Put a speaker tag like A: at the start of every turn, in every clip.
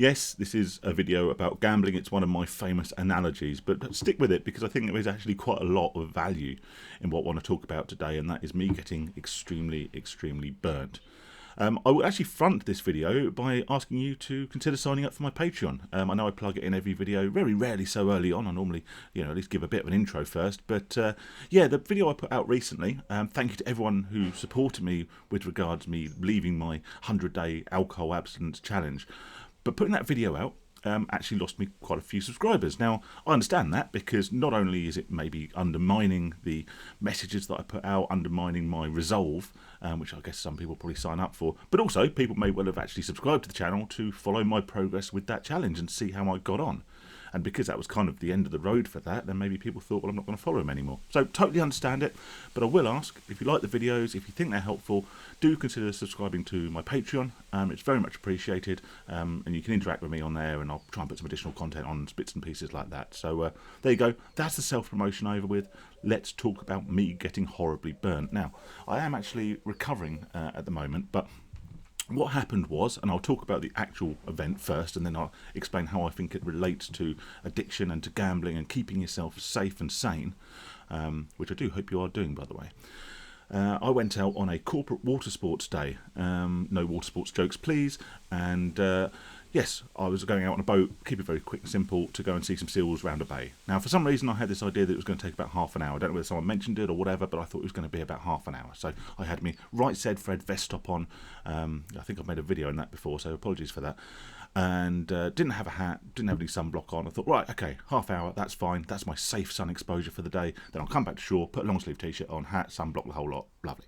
A: Yes, this is a video about gambling. It's one of my famous analogies, but stick with it because I think there is actually quite a lot of value in what I want to talk about today, and that is me getting extremely burnt. I will actually front this video by asking you to consider signing up for my Patreon. I know I plug it in every video, very rarely so early on. I normally, at least give a bit of an intro first. But yeah, the video I put out recently, thank you to everyone who supported me with regards to me leaving my 100-day alcohol abstinence challenge. But putting that video out actually lost me quite a few subscribers. Now, I understand that because not only is it maybe undermining the messages that I put out, undermining my resolve, which I guess some people probably sign up for, but also people may well have actually subscribed to the channel to follow my progress with that challenge and see how I got on. And because that was kind of the end of the road for that, then maybe people thought, well, I'm not going to follow him anymore. So totally understand it, but I will ask, if you like the videos, if you think they're helpful, do consider subscribing to my Patreon. It's very much appreciated, and you can interact with me on there, and I'll try and put some additional content on bits and pieces like that. So there you go. That's the self-promotion over with. Let's talk about me getting horribly burnt. Now, I am actually recovering at the moment, but what happened was, and I'll talk about the actual event first, and then I'll explain how I think it relates to addiction and to gambling and keeping yourself safe and sane, which I do hope you are doing, by the way. I went out on a corporate water sports day, no water sports jokes please, and yes, I was going out on a boat, keep it very quick and simple, to go and see some seals round a bay. Now, for some reason, I had this idea that it was going to take about half an hour. I don't know whether someone mentioned it or whatever, but I thought it was going to be about half an hour. So I had me right said Fred vest top on. I think I've made a video on that before, so apologies for that. And didn't have a hat, didn't have any sunblock on. I thought, right, okay, half hour, that's fine. That's my safe sun exposure for the day. Then I'll come back to shore, put a long sleeve t-shirt on, hat, sunblock, the whole lot. Lovely.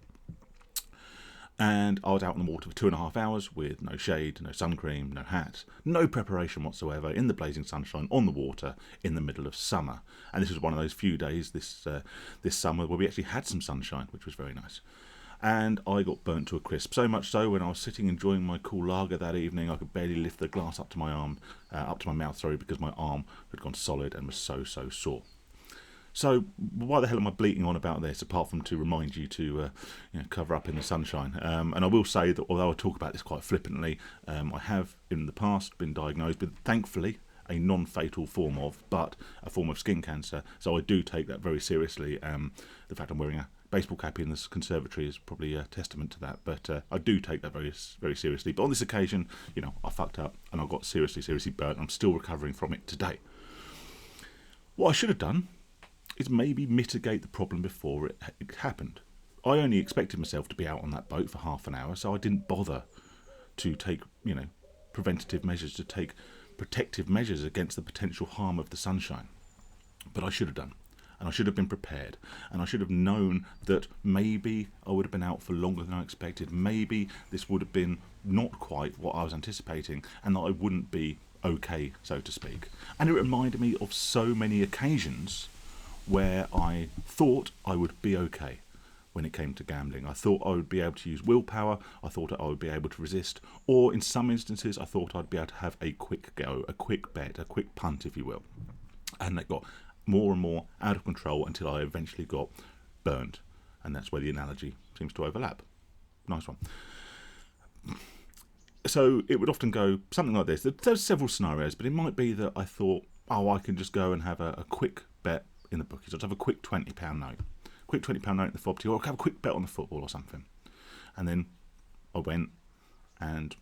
A: And I was out in the water for 2.5 hours with no shade, no sun cream, no hat, no preparation whatsoever, in the blazing sunshine, on the water, in the middle of summer. And this was one of those few days this summer where we actually had some sunshine, which was very nice. And I got burnt to a crisp, so much so when I was sitting enjoying my cool lager that evening, I could barely lift the glass up to my mouth, because my arm had gone solid and was so sore. So why the hell am I bleating on about this, apart from to remind you to cover up in the sunshine? And I will say that although I talk about this quite flippantly, I have in the past been diagnosed with, thankfully, a non-fatal form of, but a form of skin cancer. So I do take that very seriously. The fact I'm wearing a baseball cap in this conservatory is probably a testament to that. But I do take that very seriously. But on this occasion, I fucked up and I got seriously burnt. I'm still recovering from it today. What I should have done is maybe mitigate the problem before it happened. I only expected myself to be out on that boat for half an hour, so I didn't bother to take, preventative measures, to take protective measures against the potential harm of the sunshine. But I should have done, and I should have been prepared, and I should have known that maybe I would have been out for longer than I expected. Maybe this would have been not quite what I was anticipating, and that I wouldn't be okay, so to speak. And it reminded me of so many occasions where I thought I would be okay when it came to gambling. I thought I would be able to use willpower, I thought I would be able to resist, or in some instances I thought I'd be able to have a quick go, a quick bet, a quick punt if you will. And that got more and more out of control until I eventually got burned. And that's where the analogy seems to overlap. Nice one. So it would often go something like this. There's several scenarios, but it might be that I thought, I can just go and have a quick bet in the bookies. I'd have a quick £20 note. Quick £20 note in the fob or I'll have a quick bet on the football or something. And then I went and,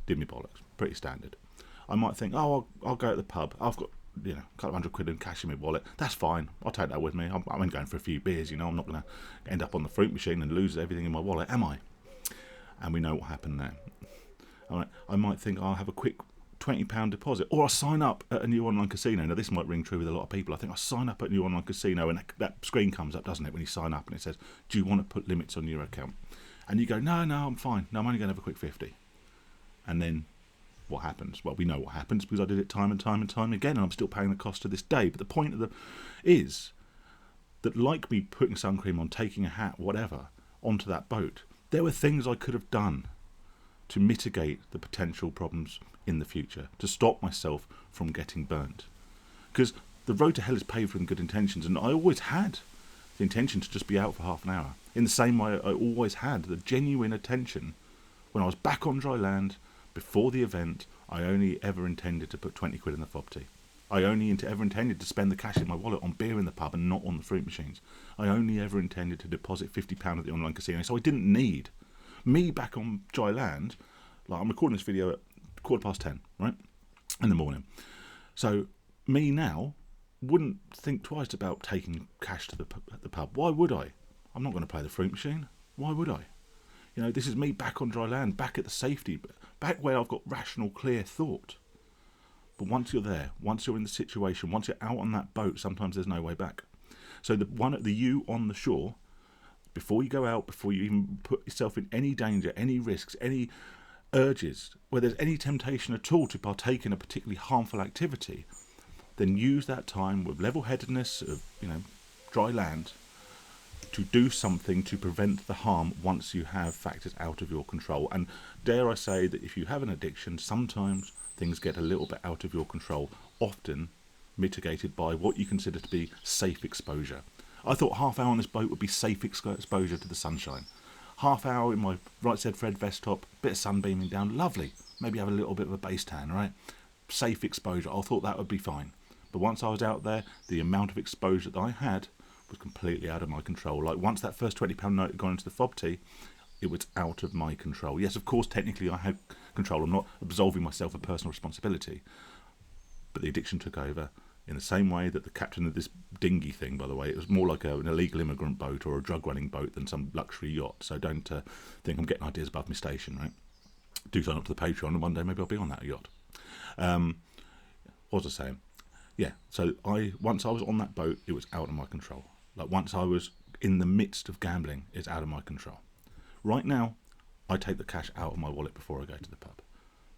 A: did me bollocks. Pretty standard. I might think, I'll go to the pub. I've got, a couple of £100 in cash in my wallet. That's fine. I'll take that with me. I'm only going for a few beers, I'm not going to end up on the fruit machine and lose everything in my wallet, am I? And we know what happened there. I might think I'll have a quick £20 deposit, or I'll sign up at a new online casino. Now this might ring true with a lot of people. I think I'll sign up at a new online casino, and that screen comes up, doesn't it, when you sign up, and it says, do you want to put limits on your account? And you go, no, I'm fine. No, I'm only going to have a quick 50. And then what happens? Well, we know what happens because I did it time and time again, and I'm still paying the cost to this day. But the point is that, like me putting sun cream on, taking a hat, whatever, onto that boat, there were things I could have done to mitigate the potential problems in the future, to stop myself from getting burnt. Because the road to hell is paved with good intentions, and I always had the intention to just be out for half an hour. In the same way I always had the genuine intention, when I was back on dry land, Before the event, I only ever intended to put 20 quid in the fob tea. I only ever intended to spend the cash in my wallet on beer in the pub and not on the fruit machines. I only ever intended to deposit £50 at the online casino, so I didn't need me back on dry land. Like, I'm recording this video at 10:15, right, in the morning. So me now wouldn't think twice about taking cash to the pub. Why would I? I'm not going to play the fruit machine. Why would I? You know, this is me back on dry land, back at the safety, back where I've got rational, clear thought. But once you're there, once you're in the situation, once you're out on that boat, sometimes there's no way back. So the you on the shore, before you go out, before you even put yourself in any danger, any risks, any urges, where there's any temptation at all to partake in a particularly harmful activity, then use that time with level-headedness of, dry land to do something to prevent the harm once you have factors out of your control. And dare I say that if you have an addiction, sometimes things get a little bit out of your control, often mitigated by what you consider to be safe exposure. I thought half hour on this boat would be safe exposure to the sunshine. Half hour in my Right Said Fred vest top, bit of sun beaming down, lovely. Maybe have a little bit of a base tan, right? Safe exposure, I thought that would be fine. But once I was out there, the amount of exposure that I had was completely out of my control. Like, once that first £20 note had gone into the fob tea, it was out of my control. Yes, of course, technically I had control. I'm not absolving myself of personal responsibility. But the addiction took over in the same way that the captain of this dinghy thing, by the way, it was more like an illegal immigrant boat or a drug-running boat than some luxury yacht. So don't think I'm getting ideas above my station, right? Do sign up to the Patreon, and one day maybe I'll be on that yacht. What was I saying? Yeah, so once I was on that boat, it was out of my control. Like, once I was in the midst of gambling, it's out of my control. Right now, I take the cash out of my wallet before I go to the pub.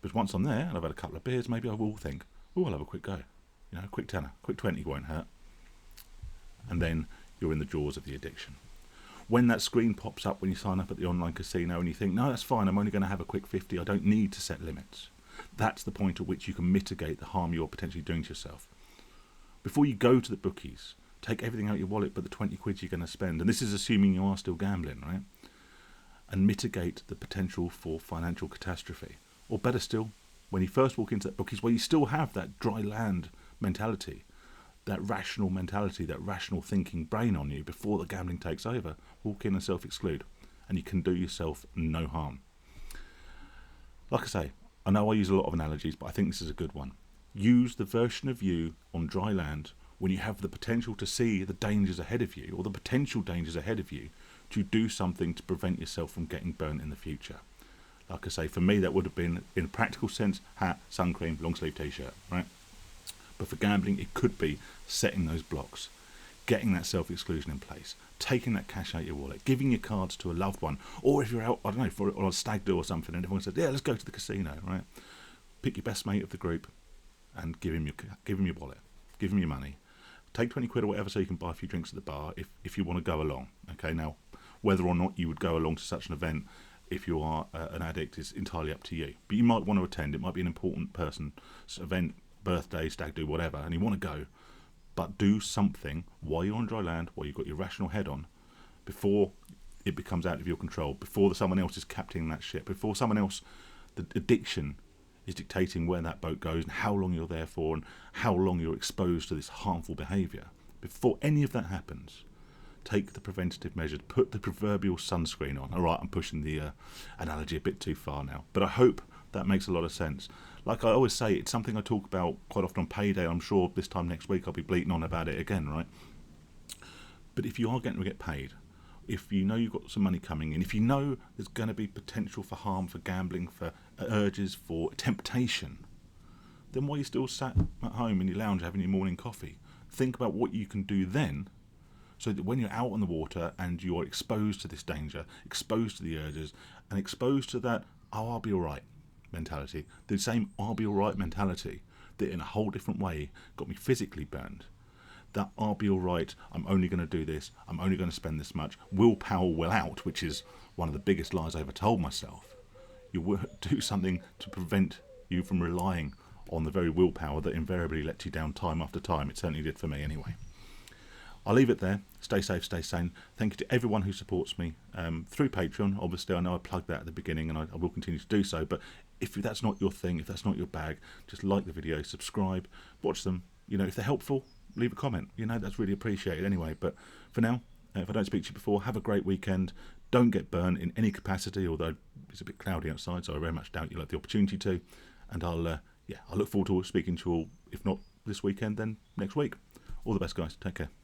A: But once I'm there and I've had a couple of beers, maybe I will think, oh, I'll have a quick go. A quick tenner, quick 20 won't hurt. And then you're in the jaws of the addiction. When that screen pops up when you sign up at the online casino and you think, no, that's fine, I'm only going to have a quick 50, I don't need to set limits. That's the point at which you can mitigate the harm you're potentially doing to yourself. Before you go to the bookies, take everything out of your wallet but the 20 quid you're going to spend. And this is assuming you are still gambling, right? And mitigate the potential for financial catastrophe. Or better still, when you first walk into that bookies, where you still have that dry land mentality, that rational mentality, that rational thinking brain on you before the gambling takes over, walk in and self-exclude. And you can do yourself no harm. Like I say, I know I use a lot of analogies, but I think this is a good one. Use the version of you on dry land when you have the potential to see the dangers ahead of you, or the potential dangers ahead of you, to do something to prevent yourself from getting burnt in the future. Like I say, for me that would have been, in a practical sense, hat, sun cream, long sleeve t-shirt, right? But for gambling, it could be setting those blocks, getting that self-exclusion in place, taking that cash out your wallet, giving your cards to a loved one, or if you're out, I don't know, for on a stag do or something, and everyone says, yeah, let's go to the casino, right? Pick your best mate of the group and give him your wallet, give him your money. Take 20 quid or whatever so you can buy a few drinks at the bar if you want to go along. Okay, now, whether or not you would go along to such an event if you are an addict is entirely up to you. But you might want to attend. It might be an important person's event, birthday, stag do, whatever, and you want to go. But do something while you're on dry land, while you've got your rational head on, before it becomes out of your control, before someone else is captaining that ship, before someone else, the addiction is dictating where that boat goes and how long you're there for and how long you're exposed to this harmful behaviour. Before any of that happens, take the preventative measures, put the proverbial sunscreen on. All right, I'm pushing the analogy a bit too far now, but I hope that makes a lot of sense. Like I always say, it's something I talk about quite often on payday. I'm sure this time next week I'll be bleating on about it again, right? But if you are going to get paid, if you know you've got some money coming in, if you know there's going to be potential for harm, for gambling, for urges, for temptation, then while you're still sat at home in your lounge having your morning coffee, think about what you can do then, so that when you're out on the water and you're exposed to this danger, exposed to the urges, and exposed to that, oh, I'll be all right mentality, the same I'll be all right mentality that in a whole different way got me physically burned, that I'll be all right, I'm only going to do this, I'm only going to spend this much, willpower will out, which is one of the biggest lies I ever told myself. You will do something to prevent you from relying on the very willpower that invariably lets you down time after time. It certainly did for me anyway. I'll leave it there. Stay safe, stay sane. Thank you to everyone who supports me through Patreon. Obviously, I know I plugged that at the beginning and I will continue to do so, but if that's not your thing, if that's not your bag, just like the video, subscribe, watch them. You know, if they're helpful, leave a comment. You know, that's really appreciated anyway. But for now, if I don't speak to you before, have a great weekend. Don't get burnt in any capacity, although it's a bit cloudy outside, so I very much doubt you'll have the opportunity to. And I'll look forward to speaking to you all, if not this weekend, then next week. All the best, guys. Take care.